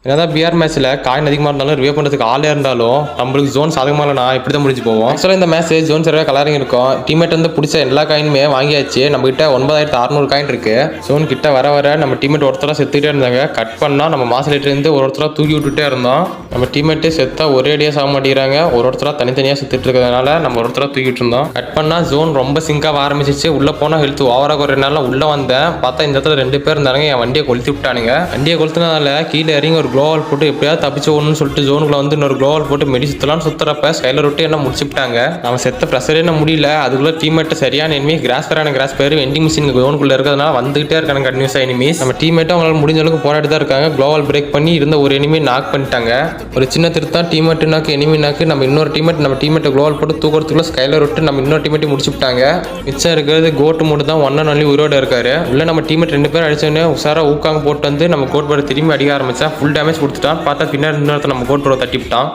என்னதான் பிஆர் மேட்ச்ல காயின் அதிகமாக இருந்தாலும் ரிவே பண்ணுறதுக்கு ஆளே இருந்தாலும் நம்மளுக்கு ஜோன் சாதகமாக இல்லைனா இப்படி தான் முடிஞ்சு போவோம். ஆக்சுவலாக இந்த மேட்ச் ஜோன் சரியாக கலரிங் இருக்கும். டீமேட் வந்து பிடிச்ச எல்லா காயினுமே வாங்கியாச்சு. நம்ம கிட்ட 9600 காயின் இருக்கு. ஜோன் கிட்ட வர வர நம்ம டீமேட் ஒருத்தராக செத்துக்கிட்டே இருந்தாங்க. கட் பண்ணால் நம்ம மாசலேட்டு இருந்து ஒருத்தராக தூக்கி விட்டுட்டே இருந்தோம். நம்ம டீமேட்டே செத்தா ஒரே அடியாக சாக மாட்டேங்கிறாங்க. ஒருத்தராக தனித்தனியாக செத்துட்டு இருக்கிறதுனால நம்ம ஒருத்தராக தூக்கிட்டு இருந்தோம். கட் பண்ணால் ஜோன் ரொம்ப சிங்காக ஆரம்பிச்சிச்சு. உள்ளே போனால் ஹெல்த் ஓவராக குறையினால உள்ளே வந்தேன். பார்த்தா இந்த இடத்துல 2 பேர் இருந்தாங்க. என் வண்டியை கொளுத்தி விட்டானுங்க. வண்டியை கொளுத்தினால கீழே இறங்கி ஒரு க்ளோவால் போட்டு எப்படியாவது தப்பிச்சு ஓடணும்னு சொல்லிட்டு ஜோனுக்குள்ள வந்து இன்னொரு க்ளோவால் போட்டு மெடி சுத்தலான்னு சுத்துறப்ப ஸ்கைலர் விட்டு என்ன முடிச்சுட்டாங்க. நம்ம செத்த ப்ரெஷரே என்ன முடியல. அதுக்குள்ள டீமேட் சரியான எனிமி கிராஸ் பேர் வெண்டிங் மிஷின் ஜோனுக்குள்ள இருக்கிறதுனால வந்துகிட்டே இருக்காங்க கண்டினியூஸா எனிமீஸ். நம்ம டீமேட்டும் அவங்களால முடிஞ்ச அளவுக்கு போராடி தான் இருக்காங்க. க்ளோவால் பிரேக் பண்ணி இருந்த ஒரு எனிமி நாக் பண்ணிட்டாங்க. ஒரு சின்ன திருத்தம் டீமேட் நாக்கு எனிமி நாக்கு. நம்ம இன்னொரு டீமேட் நம்ம டீமேட்டை க்ளோவால் போட்டு தூக்கிறதுக்குள்ள ஸ்கைலர் விட்டு நம்ம இன்னொரு டீமேட்டை முடிச்சுட்டாங்க. மிச்சம் இருக்கிறது கோட்டு மட்டும் தான் 1 and only உயிரோட இருக்காரு. உள்ள நம்ம டீமேட் 2 பேர் அடிச்சோன்னே உசாரா ஊக்காங்க போட்டு வந்து நம்ம கோட் பட திரும்பி அடிக்க ஆரம்பிச்சா ஃபுல் டேமேஜ் கொடுத்துட்டான். பார்த்தா பின்னாடி இன்னொருத்த நம்ம கோட் பட தட்டிவிட்டான்.